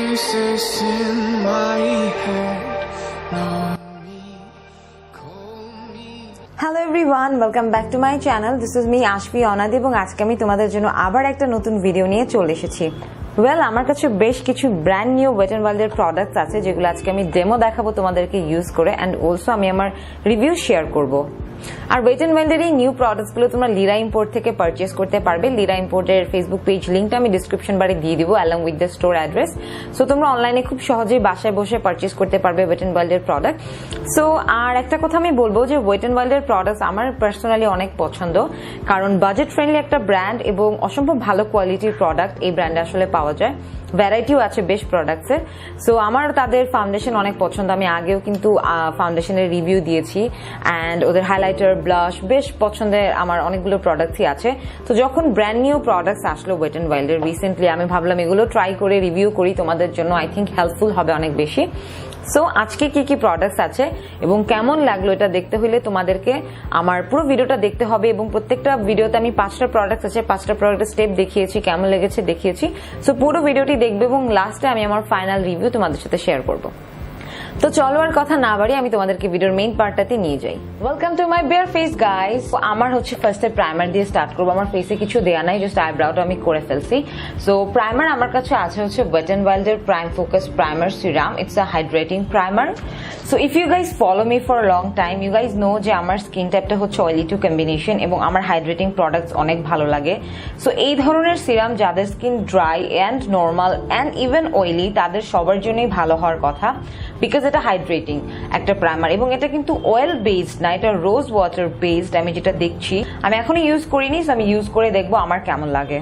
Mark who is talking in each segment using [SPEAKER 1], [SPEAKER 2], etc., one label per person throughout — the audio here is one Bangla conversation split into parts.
[SPEAKER 1] voices in my head.
[SPEAKER 2] Hello everyone, welcome back to my channel. This is me আশফি অনাদি এবং আজকে আমি তোমাদের জন্য আবার একটা নতুন ভিডিও নিয়ে চলে এসেছি। ওয়েল, আমার কাছে বেশ কিছু ব্র্যান্ড নিউ ওয়েট এন্ড ওয়াইল্ডের প্রোডাক্টস আছে যেগুলো আজকে আমি ডেমো দেখাবো তোমাদেরকে ইউজ করে, অ্যান্ড অলসো আমি আমার রিভিউ শেয়ার করব। আর ওয়েট এন্ড ওয়াইল্ডের এই নিউ প্রোডাক্টস গুলো তোমরা লিরা ইম্পোর্ট থেকে পারচেস করতে পারবে। লিরা ইম্পোর্টের ফেসবুক পেজ লিঙ্কটা আমি ডিসক্রিপশন বারে দিয়ে দিব along with the store address. So তোমরা অনলাইনে খুব সহজেই বাসায় বসে পারচেস করতে পারবে ওয়েট এন্ড ওয়াইল্ডের প্রোডাক্ট। সো আর একটা কথা আমি বলবো যে ওয়েট এন্ড ওয়াইল্ডের প্রোডাক্টস আমার পার্সোনালি অনেক পছন্দ, কারণ বাজেট ফ্রেন্ডলি একটা ব্র্যান্ড এবং অসম্ভব ভালো কোয়ালিটির প্রোডাক্ট এই ব্র্যান্ডে আসলে পাওয়া যায়। ভ্যারাইটিও আছে বেশ প্রোডাক্টসের। সো আমার তাদের ফাউন্ডেশন অনেক পছন্দ, আমি আগেও কিন্তু ফাউন্ডেশনের রিভিউ দিয়েছি, অ্যান্ড ওদের হাইলাইটার, ব্লাশ বেশ পছন্দের আমার অনেকগুলো প্রোডাক্টই আছে। তো যখন ব্র্যান্ড নিউ প্রোডাক্টস আসলো ওয়েট এন্ড ওয়াইল্ডের রিসেন্টলি, আমি ভাবলাম এগুলো ট্রাই করে রিভিউ করি তোমাদের জন্য, আই থিঙ্ক হেল্পফুল হবে অনেক বেশি। সো আজকে কি কি প্রোডাক্টস আছে এবং কেমন লাগলো এটা দেখতে হলে তোমাদেরকে আমার পুরো ভিডিওটা দেখতে হবে, এবং প্রত্যেকটা ভিডিওতে আমি 5টা প্রোডাক্টস আছে, 5টা প্রোডাক্টের স্টেপ দেখিয়েছি, কেমন লেগেছে দেখিয়েছি। সো পুরো ভিডিওটি দেখবে এবং লাস্টে আমি আমার ফাইনাল রিভিউ তোমাদের সাথে শেয়ার করব। তো চলো আর কথা না বাড়ি, আমি তোমাদেরকে ভিডিওর মেইন পার্টটাতে নিয়ে যাই। Welcome to my bare face guys. আমার হচ্ছে ফার্স্টে প্রাইমার দিয়ে স্টার্ট করবো। আমার ফেসে কিছু দেয়া নাই, জাস্ট আইব্রাউটা আমি করে ফেলছি। সো প্রাইমার আমার কাছে আছে হচ্ছে ওয়েট এন্ড ওয়াইল্ডের prime focus primer serum. It's a hydrating primer. So if you guys follow me for long time, you guys know যে আমার স্কিন টাইপটা হচ্ছে অয়েলি টু কম্বিনেশন এবং আমার হাইড্রেটিং প্রোডাক্টস অনেক ভালো লাগে। সো এই ধরনের সিরাম যাদের skin dry and normal and even oily, তাদের সবার জন্যই ভালো হওয়ার কথা, বিকজ এটা হাইড্রেটিং একটা প্রাইমার এবং এটা কিন্তু অয়েল বেসড না, এটা রোজ ওয়াটার বেসড। আমি যেটা দেখছি, আমি এখনো ইউজ করিনি, আমি ইউজ করে দেখবো আমার কেমন লাগে।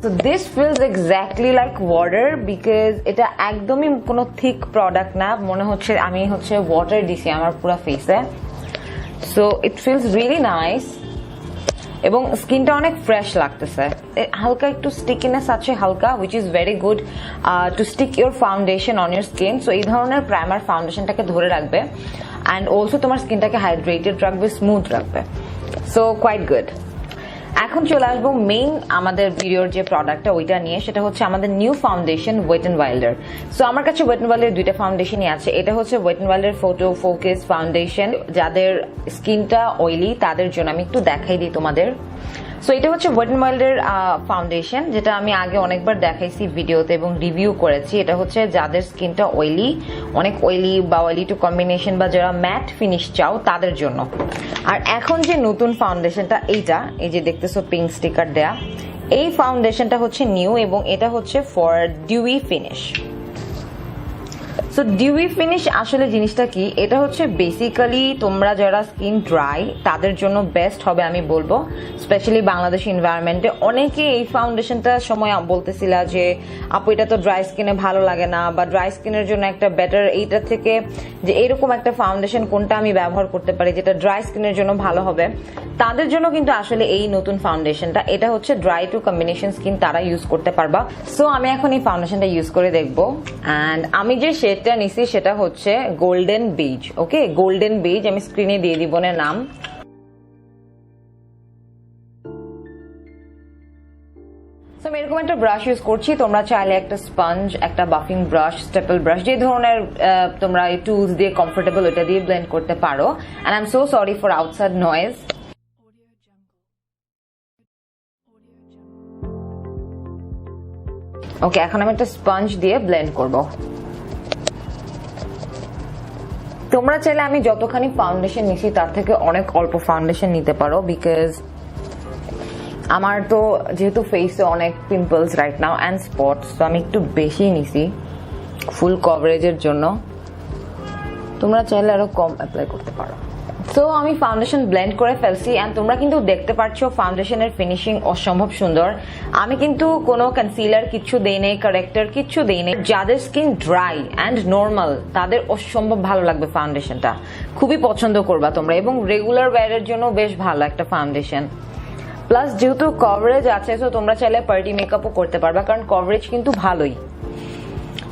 [SPEAKER 2] So this feels exactly like water because এটা একদমই কোনো থিক প্রোডাক্ট না, মনে হচ্ছে আমি হচ্ছে ওয়াটার দিছি আমার পুরো ফেসে। So it feels really nice এবং স্কিনটা অনেক ফ্রেশ লাগতেছে। হালকা একটু স্টিকিনেস আছে হালকা, which is very good to stick your foundation on your skin. So এই ধরনের প্রাইমার ফাউন্ডেশনটাকে ধরে রাখবে অ্যান্ড অলসো তোমার স্কিনটাকে হাইড্রেটেড রাখবে, স্মুথ রাখবে। So quite good. এখন চলে আসবো মেইন আমাদের ভিডিওর যে প্রোডাক্টটা ওইটা নিয়ে, সেটা হচ্ছে আমাদের নিউ ফাউন্ডেশন ওয়েট এন্ড ওয়াইল্ডের। সো আমার কাছে ওয়েট এন্ড ওয়াইল্ডের দুইটা ফাউন্ডেশনই আছে। এটা হচ্ছে ওয়েট এন্ড ওয়াইল্ডের ফটো ফোকাস ফাউন্ডেশন। যাদের স্কিনটা অয়েলি তাদের জন্য আমি একটু দেখাই দিই তোমাদের। সো এটা হচ্ছে ওয়েট এন্ড ওয়াইল্ডের ফাউন্ডেশন, যেটা আমি আগে অনেকবার দেখাইছি ভিডিওতে এবং রিভিউ করেছি। এটা হচ্ছে যাদের স্কিনটা অয়েলি, অনেক অয়েলি বা অয়েলি টু কম্বিনেশন, বা যারা ম্যাট ফিনিশ চাও তাদের জন্য। আর এখন যে নতুন ফাউন্ডেশনটা এইটা, এই যে দেখতেছো পিঙ্ক স্টিকার দেয়া, এই ফাউন্ডেশনটা হচ্ছে নিউ এবং এটা হচ্ছে for dewy finish. So dewy finish আসলে জিনিসটা কি, এটা হচ্ছে বেসিক্যালি তোমরা যারা স্কিন ড্রাই তাদের জন্য বেস্ট হবে আমি বলবো, স্পেশালি বাংলাদেশ এনভায়রনমেন্টে। অনেকে এই ফাউন্ডেশনটার সময় বলতেছিল যে আপু এটা তো ড্রাই স্কিনে ভালো লাগে না, বা ড্রাই স্কিনের জন্য একটা বেটার এইটা থেকে যে এরকম একটা ফাউন্ডেশন কোনটা আমি ব্যবহার করতে পারি যেটা ড্রাই স্কিনের জন্য ভালো হবে। তাদের জন্য কিন্তু আসলে এই নতুন ফাউন্ডেশনটা, এটা হচ্ছে ড্রাই টু কম্বিনেশন স্কিন, তারা ইউজ করতে পারবা। সো আমি এখন এই ফাউন্ডেশনটা ইউজ করে দেখবো। অ্যান্ড আমি যে শেডটা নিছি সেটা হচ্ছে গোল্ডেন বেজ। ওকে, গোল্ডেন বেজ আমি স্ক্রিনে দিয়ে দিব না নাম। আমি এরকম একটা ব্রাশ ইউজ করছি, তোমরা চাইলে একটা স্পঞ্জ, একটা বাফিং ব্রাশ, স্টেপল ব্রাশ, যে ধরনের তোমরা এই টুলস দিয়ে কমফোর্টেবল ওটা দিয়ে ব্লেন্ড করতে পারো। And I am so sorry for outside noise. Okay, এখন আমি একটা স্পঞ্জ দিয়ে ব্লেন্ড করব। তোমরা চাইলে আমি যতখানি ফাউন্ডেশন নিছি তার থেকে অনেক অল্প ফাউন্ডেশন নিতে পারো, বিকজ আমার তো যেহেতু ফেসে অনেক pimples right now and spots, তো আমি একটু বেশি নিছি ফুল কভারেজের জন্য। তোমরা চাইলে আরো কম অ্যাপ্লাই করতে পারো। সো আমি ফাউন্ডেশন ব্লেন্ড করে ফেলছি অ্যান্ড তোমরা কিন্তু দেখতে পাচ্ছ ফাউন্ডেশনের ফিনিশিং অসম্ভব সুন্দর। আমি কিন্তু কোনো কনসিলার কিচ্ছু দেই নেই, কারেক্টার কিচ্ছু দেই নেই। যাদের স্কিন ড্রাই অ্যান্ড নর্মাল তাদের অসম্ভব ভালো লাগবে ফাউন্ডেশনটা, খুবই পছন্দ করবা তোমরা, এবং রেগুলার ওয়্যারের জন্য বেশ ভালো একটা ফাউন্ডেশন। প্লাস যেহেতু কভারেজ আছে, সো তোমরা চাইলে পার্টি মেকআপও করতে পারবা, কারণ কভারেজ কিন্তু ভালোই।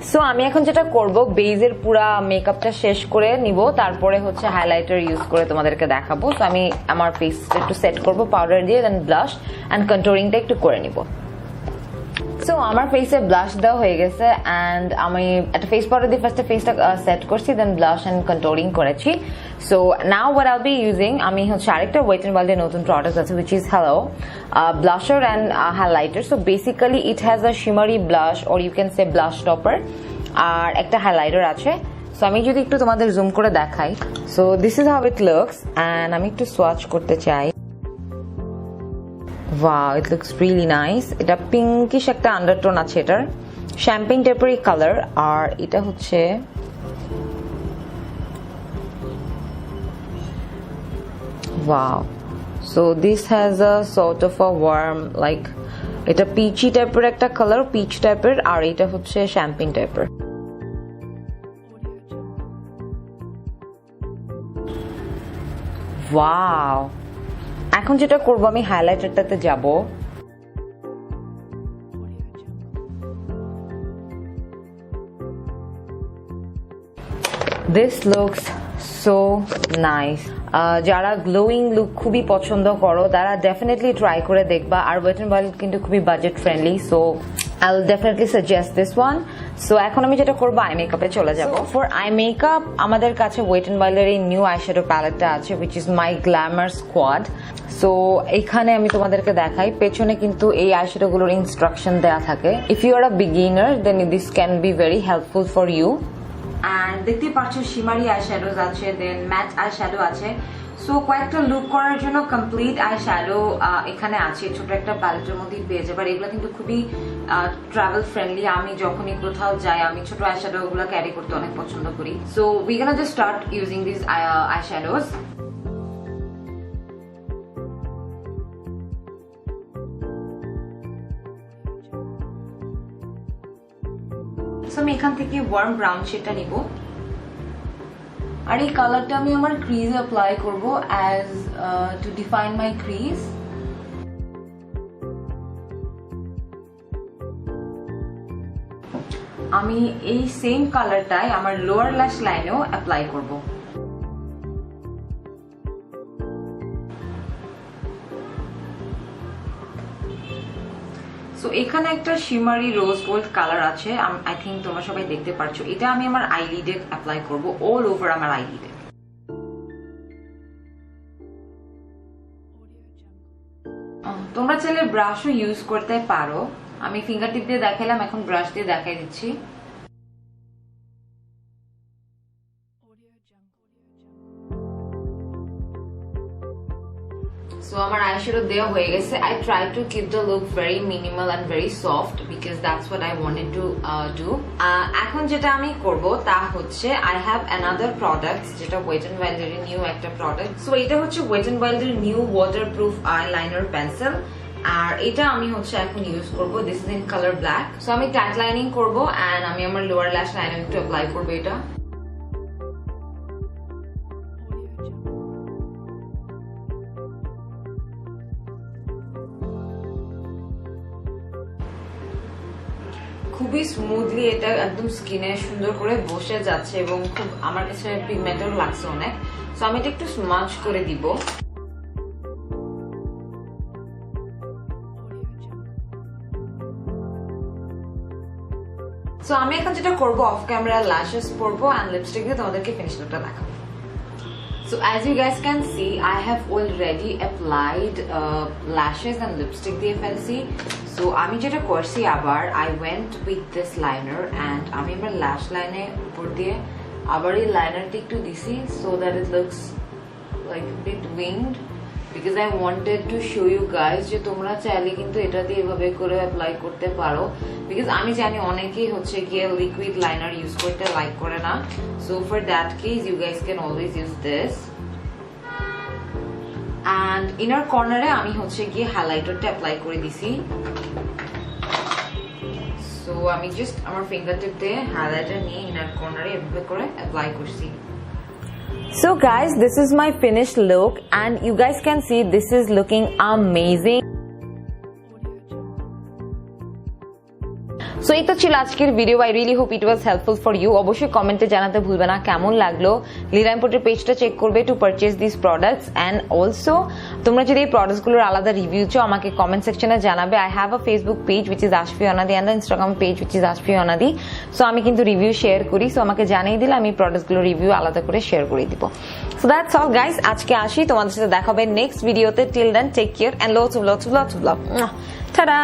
[SPEAKER 2] সো আমি এখন যেটা করব, বেজের পুরা মেকআপটা শেষ করে নিব, তারপরে হচ্ছে হাইলাইটার ইউজ করে তোমাদেরকে দেখাবো। তো আমি আমার ফেসটা একটু সেট করব পাউডার দিয়ে, দেন ব্লাশ অ্যান্ড কন্ট্রোলিংটা একটু করে নিব। সো আমার ফেসে ব্লাশ দেওয়া হয়ে গেছে অ্যান্ড আমি একটা ফেস পাউডার দিয়ে ফার্স্টে ফেসটা সেট করছি, দেন ব্লাশ অ্যান্ড কন্ট্রোলিং করেছি। So now what I'll be using, আমি হচ্ছে আরেকটা ওয়েট এন্ড ওয়াইল্ডের নতুন প্রোডাক্ট আছে which is halo blusher and highlighter. So basically it has a shimmery blush or you can say blush topper, আর একটা হাইলাইটার আছে। সো আমি যদি একটু তোমাদের জুম করে দেখাই, so this is how it looks and আমি একটু সোয়াচ করতে চাই। Wow, it looks really nice. এটা পিঙ্কিশ একটা আন্ডারটোন আছে এটার, শ্যাম্পেন টাইপের কালার, আর এটা হচ্ছে wow. So this has a sort of a warm like এটা পিচি টাইপের একটা কালার, পিচ টাইপের, আর এটা হচ্ছে শ্যাম্পেন টাইপের। Wow. এখন যেটা করব, আমি হাইলাইটারটাতে যাব। This looks so nice. যারা গ্লোয়িং লুক খুবই পছন্দ করো তারা ডেফিনেটলি ট্রাই করে দেখবা, আর ওয়েট এন্ড ওয়াইল্ড কিন্তু খুবই budget friendly, so I will definitely suggest this one. So এখন আমি যেটা করবো, আই মেকআপে চলে যাব। ফর আই মেকআপ আমাদের কাছে ওয়েট এন্ড ওয়াইল্ডের এই নিউ আইশ্যাডো প্যালেটটা আছে which is my Glamour squad. So এখানে আমি তোমাদেরকে দেখাই, পেছনে কিন্তু এই আইশ্যাডো গুলোর ইনস্ট্রাকশন দেওয়া থাকে। If you are a beginner then this can be very helpful for you. And দেখতে পাচ্ছ শিমারি আইশ্যাডোজ আছে, দেন ম্যাট আইশ্যাডো আছে। সো কয়েকটা লুক করার জন্য কমপ্লিট আইশ্যাডো এখানে আছে, ছোট একটা প্যালেটের মধ্যেই পেয়ে যাবে। আর এগুলো কিন্তু খুবই ট্রাভেল ফ্রেন্ডলি। আমি যখনই কোথাও যাই আমি ছোট আইশ্যাডো গুলো ক্যারি করতে অনেক পছন্দ করি। So we gonna just start using this eyeshadows. So আমি এখান থেকে ওয়ার্ম ব্রাউন শেডটা নিব, আর এই কালারটা আমি আমার ক্রিজে অ্যাপ্লাই করব as to define my crease. আমি এই সেম কালারটাই আমার লোয়ার ল্যাশ লাইনেও অ্যাপ্লাই করব। সো এখানে একটা শিমারি রোজ গোল্ড কালার আছে, আই থিঙ্ক তোমরা সবাই দেখতে পারছো। এটা আমি আমার আইলিডে অ্যাপ্লাই করব, অল ওভার আমার আইলিডে। তোমরা চাইলে ব্রাশও ইউজ করতে পারো, আমি ফিঙ্গার টিপ দিয়ে দেখালাম, এখন ব্রাশ দিয়ে দেখাই দিচ্ছি। So আমার eyeshadow দেওয়া হয়ে গেছে। I try to keep the look very minimal and very soft because that's what I wanted to do. এখন যেটা আমি করব তা হচ্ছে I have another product যেটা Wet n Wild এর নিউ একটা প্রোডাক্ট। সো এটা হচ্ছে Wet n Wild এর নিউ ওয়াটারপ্রুফ আইলাইনার পেন্সিল, আর এটা আমি হচ্ছে এখন ইউজ করব। This is in colour black. So আমি টাইট লাইনিং করব এন্ড আমি আমার লোয়ার ল্যাশ লাইনে একটু অ্যাপ্লাই করব এটা। খুবই স্মুথলি এটা একদম স্কিনে সুন্দর করে বসে যাচ্ছে এবং খুব আমার কাছে পিগমেন্টও লাগছে অনেক। সো আমি এটা একটু স্মাচ করে দিব। সো আমি এখন যেটা করবো, অফ ক্যামেরা ল্যাশেস পরবো এন্ড লিপস্টিক দিয়ে তোমাদেরকে ফিনিশ লুকটা দেখাবো। So as you guys can see, I have already applied lashes and lipstick দিয়ে ফেলছি। So আমি যেটা করছি আবার I went with this liner and আমি আমার lash line উপর দিয়ে আবার এই লাইনারটা একটু দিছি so that it looks like a bit winged because I wanted to show you guys যে তোমরা চাইলে কিন্তু এটা দিয়ে এভাবে করে অ্যাপ্লাই করতে পারো because আমি জানি অনেকেই হচ্ছে গিয়ে লিকুইড লাইনার ইউজ করতে লাইক করে না। So for that case you guys can always use this. And inner corner এ আমি হচ্ছে গিয়ে হাইলাইটারটা অ্যাপ্লাই করে দিছি। So আমি জাস্ট আমার ফিঙ্গার টিপ দিয়ে হাইলাইটার নিয়ে ইনার কর্নারে এভাবে করে অ্যাপ্লাই করছি। So guys, this is my finished look and you guys can see this is looking amazing. So এই তো ছিল আজকের video. I really hope it was helpful for you. অবশ্যই কমেন্টে জানাতে ভুলবে না কেমন লাগলো। লিরা ইম্পোর্টের পেজটা চেক করবে two purchase this products and also তোমরা যদি এই প্রোডাক্টসগুলোর আলাদা রিভিউ চাও আমাকে কমেন্ট সেকশনে জানাবে। I have a Facebook page which is Ashfi Anadi and Instagram page which is Ashfi Anadi. So আমি কিন্তু রিভিউ শেয়ার করি, সো আমাকে জানিয়ে দিলে আমি প্রোডাক্টসগুলোর রিভিউ আলাদা করে শেয়ার করে দিব। সো দ্যাটস অল গাইস, আজকে আসি, তোমাদের সাথে দেখা হবে নেক্সট ভিডিওতে। Till then take care and lots of love. Ta-da!